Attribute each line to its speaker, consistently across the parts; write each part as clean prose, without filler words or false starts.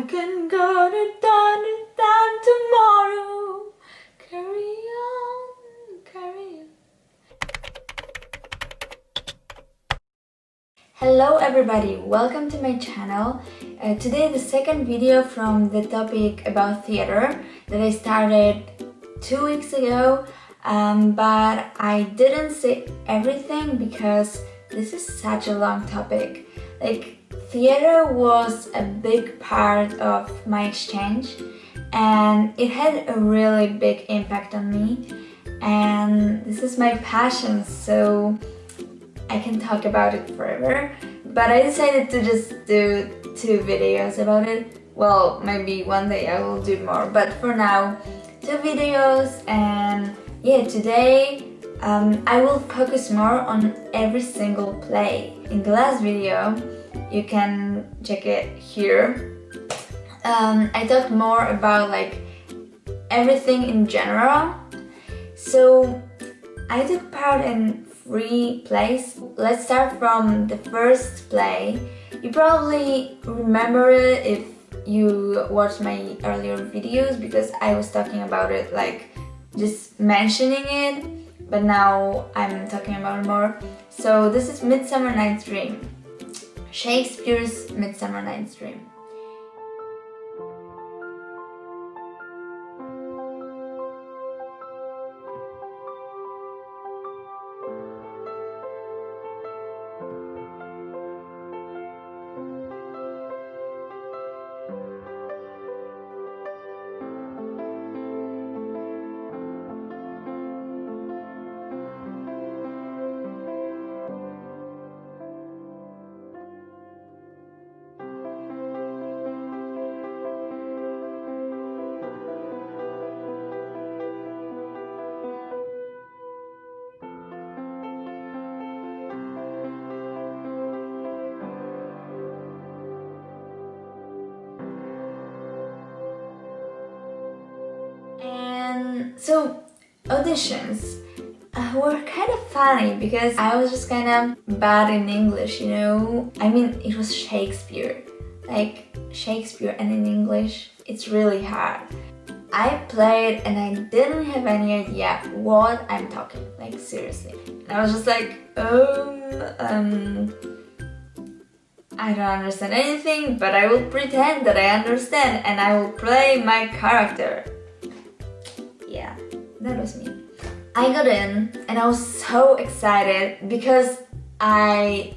Speaker 1: I can go to down tomorrow. Carry on, carry on. Hello everybody, welcome to my channel. Today the second video from the topic about theater that I started 2 weeks ago, but I didn't say everything because this is such a long topic. Like, theater was a big part of my exchange and it had a really big impact on me, and this is my passion, so I can talk about it forever. But I decided to just do 2 videos about it. Well, maybe one day I will do more, but for now 2 videos. And yeah, today I will focus more on every single play. In the last video, you can check it here, I talked more about like everything in general. So I took part in 3 plays. Let's start from the first play. You probably remember it if you watched my earlier videos, because I was talking about it, like just mentioning it, but now I'm talking about it more. So this is Midsummer Night's Dream, Shakespeare's Midsummer Night's Dream. So auditions were kind of funny because I was just kind of bad in English, you know? I mean, it was Shakespeare. Like, Shakespeare, and in English, it's really hard. I played and I didn't have any idea what I'm talking, like seriously. And I was just like, I don't understand anything, but I will pretend that I understand and I will play my character. Yeah, that was me. I got in and I was so excited because I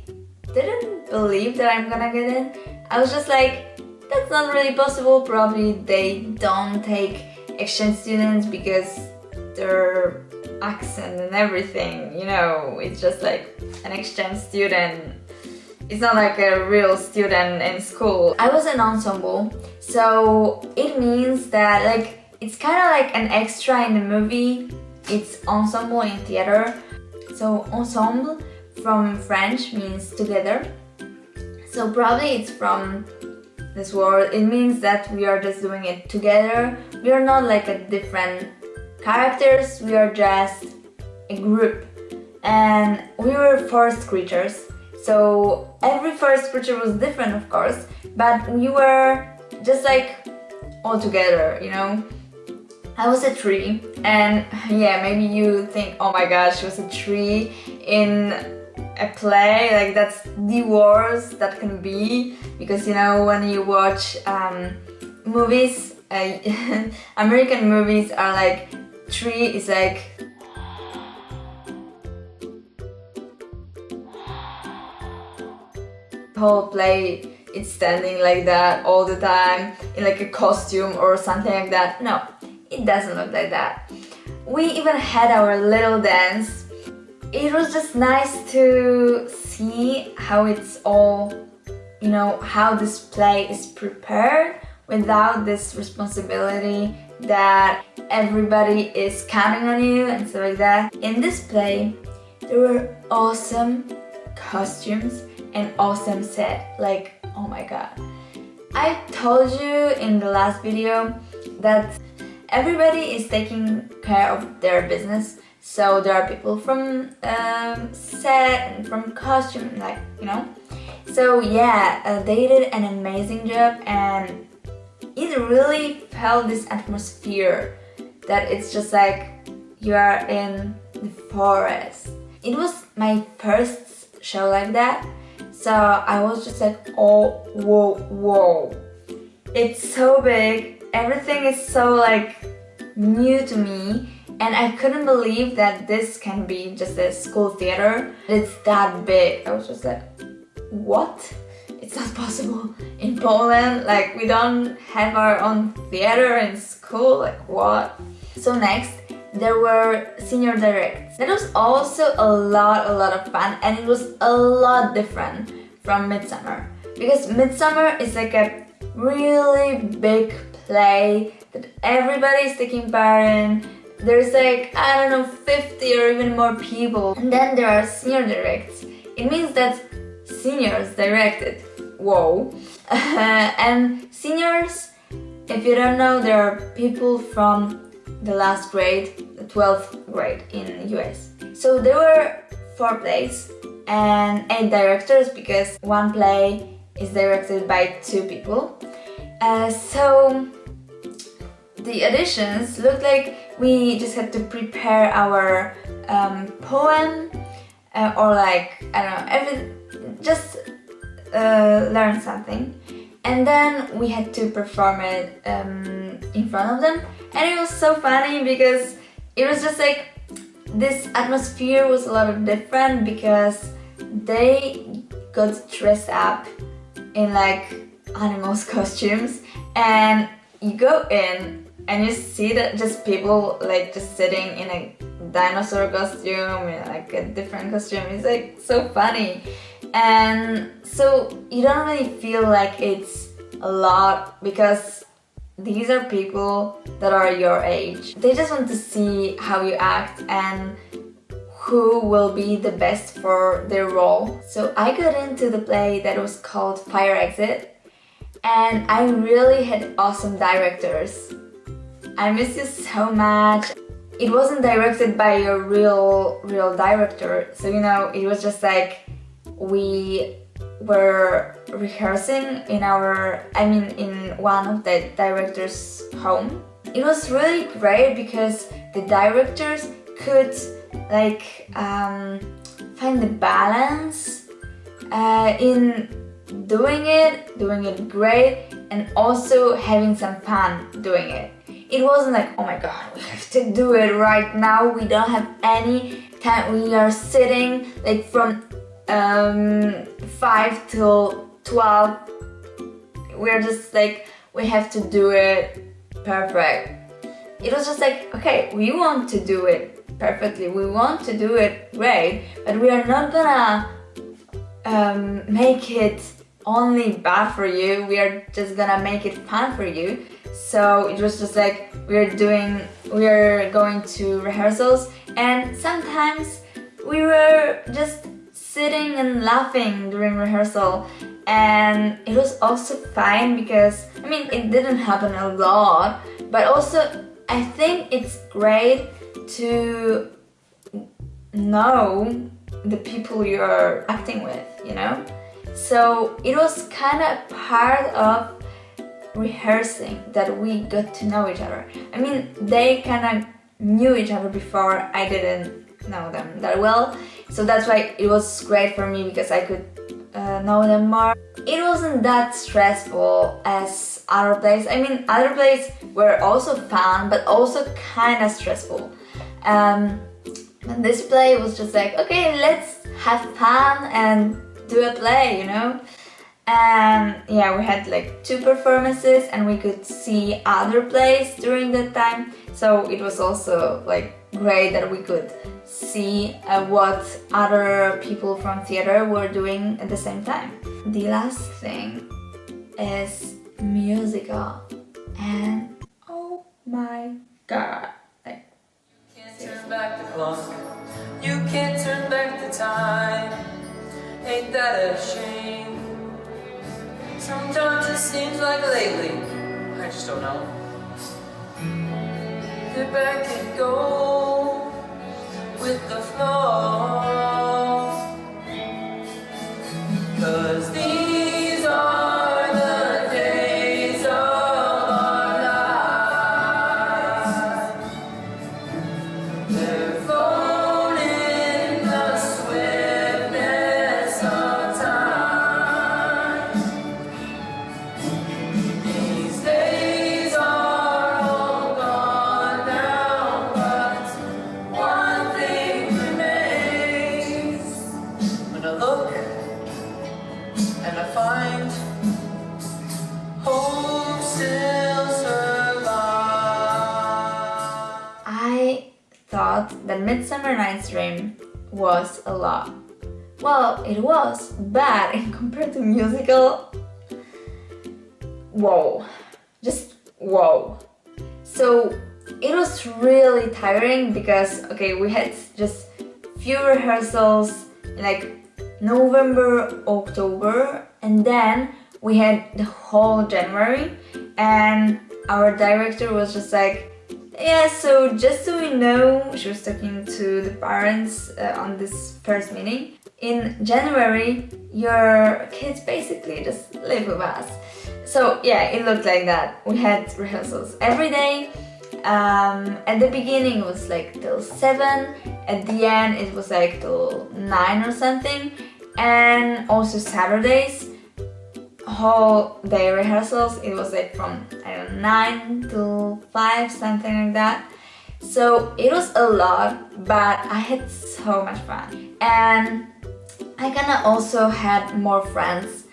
Speaker 1: didn't believe that I'm gonna get in. I was just like, that's not really possible. Probably they don't take exchange students because their accent and everything, you know, it's just like an exchange student. It's not like a real student in school. I was in ensemble, so it means that like it's kind of like an extra in the movie. It's ensemble in theater. So ensemble from French means together. So probably it's from this word. It means that we are just doing it together. We are not like a different characters. We are just a group. And we were first creatures. So every first creature was different, of course, but we were just like all together, you know? I was a tree, and yeah, maybe you think, oh my gosh, she was a tree in a play, like that's the worst that can be, because you know, when you watch movies, American movies are like, tree is like whole play, it's standing like that all the time in like a costume or something like that. No, it doesn't look like that. We even had our little dance. It was just nice to see how it's all, you know, how this play is prepared without this responsibility that everybody is counting on you and stuff like that. In this play, there were awesome costumes and awesome set. Like, oh my god. I told you in the last video that everybody is taking care of their business. So there are people from set and from costume, like, you know. So yeah, they did an amazing job, and it really felt this atmosphere that it's just like you are in the forest. It was my first show like that, so I was just like, oh, whoa. It's so big, everything is so like new to me, and I couldn't believe that this can be just a school theater. It's that big. I was just like, what? It's not possible in Poland, like we don't have our own theater in school, like what? So next, there were senior directs. That was also a lot of fun, and it was a lot different from Midsummer. Because Midsummer is like a really big play that everybody is taking part in. There's like, I don't know, 50 or even more people. And then there are senior directs. It means that seniors directed. Whoa. And seniors, if you don't know, there are people from the last grade, the 12th grade in US. So there were 4 plays and 8 directors because one play is directed by 2 people. So the auditions looked like we just had to prepare our poem or like, I don't know, just learn something, and then we had to perform it in front of them, and it was so funny because it was just like this atmosphere was a lot of different because they got dressed up in like animals costumes, and you go in and you see that just people like just sitting in a dinosaur costume, in like a different costume. It's like so funny. And so you don't really feel like it's a lot because these are people that are your age. They just want to see how you act and who will be the best for their role. So I got into the play that was called Fire Exit, and I really had awesome directors. I miss you so much. It wasn't directed by a real director, so you know, it was just like we were rehearsing in one of the director's home. It was really great because the directors could like find the balance in doing it great, and also having some fun doing it. It wasn't like, oh my god, we have to do it right now, we don't have any time, we are sitting like from 5 till 12, we're just like, we have to do it perfect. It was just like, okay, we want to do it perfectly, we want to do it great, but we are not gonna make it only bad for you, we are just gonna make it fun for you. So it was just like, we're going to rehearsals, and sometimes we were just sitting and laughing during rehearsal, and it was also fine because, I mean, it didn't happen a lot, but also I think it's great to know the people you're acting with, you know? So it was kind of part of rehearsing that we got to know each other. I mean, they kind of knew each other before, I didn't know them that well, so that's why it was great for me because I could know them more. It wasn't that stressful as other plays. I mean, other plays were also fun, but also kind of stressful. And this play was just like, okay, let's have fun and do a play, you know? And yeah, we had like 2 performances and we could see other plays during that time, so it was also like great that we could see what other people from theater were doing at the same time. The last thing is musical, and oh my god, like,
Speaker 2: you can't turn back the clock, you can't turn back the time, ain't that a shame? Sometimes it seems like lately, I just don't know, get back and go with the flow, 'cause these are the days of
Speaker 1: Midsummer Night's Dream was a lot. Well, it was, but in compared to musical, whoa, just whoa. So it was really tiring because, okay, we had just few rehearsals in like November, October, and then we had the whole January, and our director was just like, yeah, so just so we know, she was talking to the parents on this first meeting. In January, your kids basically just live with us. So yeah, it looked like that. We had rehearsals every day. At the beginning it was like till 7, at the end it was like till 9 or something, and also Saturdays, whole day rehearsals, it was like from, I don't know, 9 till 5, something like that. So it was a lot, but I had so much fun. And I kinda also had more friends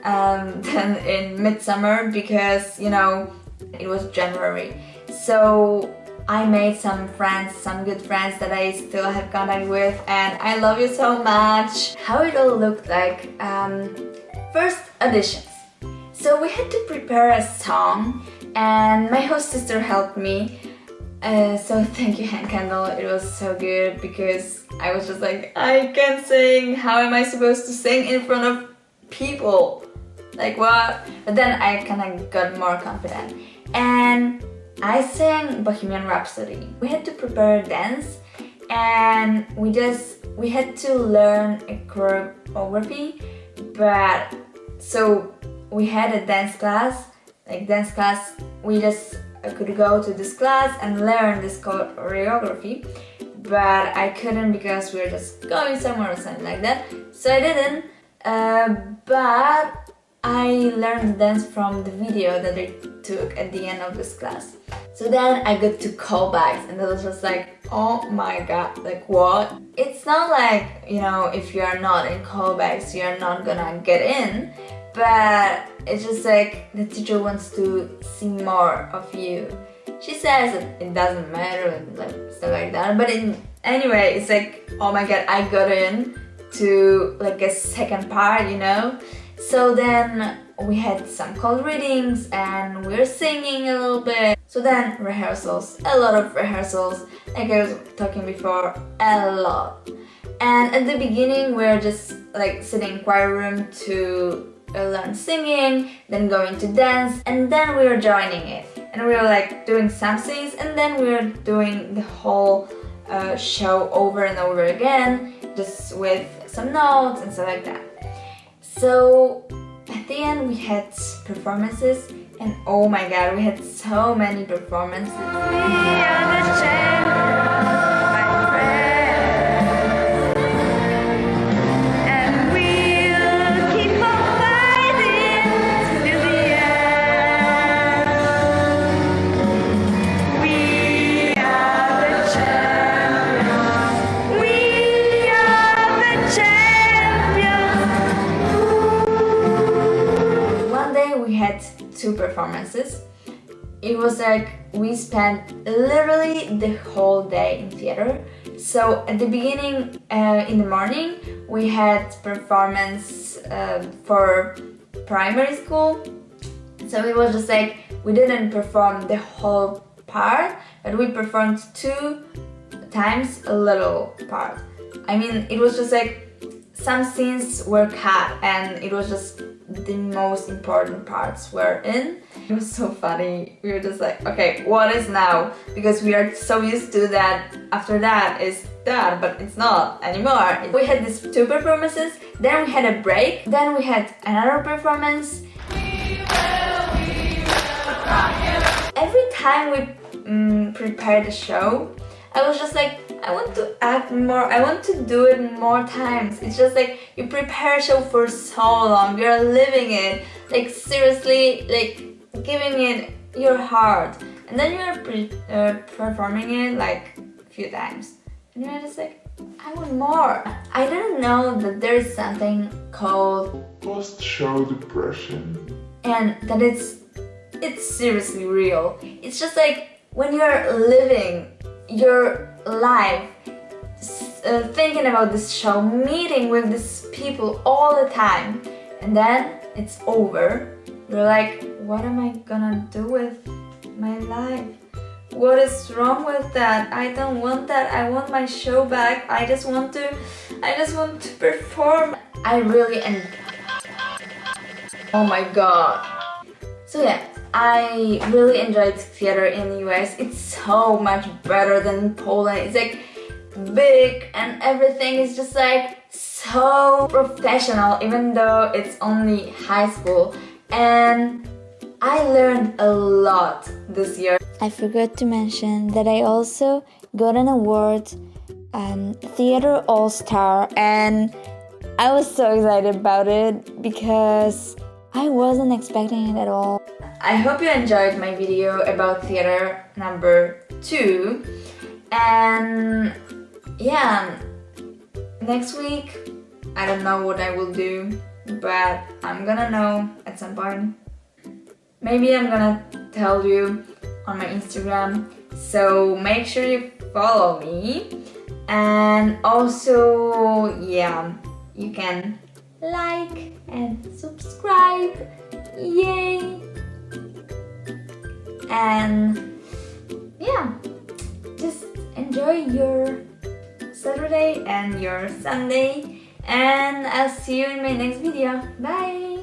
Speaker 1: than in midsummer because, you know, it was January. So I made some friends, some good friends that I still have contact with, and I love you so much. How it all looked like. First, auditions. So we had to prepare a song, and my host sister helped me. So thank you, Hand Candle. It was so good because I was just like, I can't sing. How am I supposed to sing in front of people? Like what? But then I kind of got more confident, and I sang Bohemian Rhapsody. We had to prepare a dance, and we had to learn a choreography. But so we had a dance class. We just could go to this class and learn this choreography, but I couldn't because we were just going somewhere or something like that. So I didn't. But I learned the dance from the video that they took at the end of this class. So then I got to callbacks, and it was just like, oh my god, like what? It's not like, you know, if you are not in callbacks, you're not gonna get in, but it's just like the teacher wants to see more of you. She says that it doesn't matter and like stuff like that, but anyway, it's like, oh my god, I got in to like a second part, you know? So then we had some cold readings and we were singing a little bit. So then rehearsals, a lot of rehearsals, like I was talking before, a lot. And at the beginning we were just like sitting in choir room to learn singing, then going to dance, and then we were joining it. And we were like doing some things, and then we were doing the whole show over and over again, just with some notes and stuff like that. So at the end we had performances, and oh my god, we had so many performances. We are the champions, my friends, and we'll keep on fighting till the end. We are the champions. We are the champions. One day we had 2 performances. It was like we spent literally the whole day in theater. So at the beginning, in the morning, we had performance for primary school. So it was just like we didn't perform the whole part, but we performed 2 times a little part. I mean, it was just like some scenes were cut, and it was just the most important parts were in. It was so funny. We were just like, okay, what is now? Because we are so used to that after that is that, but it's not anymore. We had these 2 performances, then we had a break, then we had another performance. Every time we prepared the show, I was just like, I want to act more, I want to do it more times. It's just like you prepare a show for so long, you're living it, like seriously, like giving it your heart, and then you're performing it like a few times, and you're just like, I want more. I didn't know that there's something called
Speaker 3: post-show depression,
Speaker 1: and that it's seriously real. It's just like when you're living your life thinking about this show, meeting with these people all the time, and then it's over. You're like, what am I gonna do with my life? What is wrong with that? I don't want that. I want my show back. I just want to perform. I really oh my god. So yeah, I really enjoyed theater in the US. It's so much better than in Poland. It's like big and everything is just like so professional, even though it's only high school. And I learned a lot this year.
Speaker 4: I forgot to mention that I also got an award, Theater All-Star, and I was so excited about it because I wasn't expecting it at all.
Speaker 1: I hope you enjoyed my video about theater number 2. And yeah, next week, I don't know what I will do, but I'm gonna know at some point. Maybe I'm gonna tell you on my Instagram, so make sure you follow me. And also, yeah, you can like and subscribe, yay! And yeah, just enjoy your Saturday and your Sunday, and I'll see you in my next video. Bye!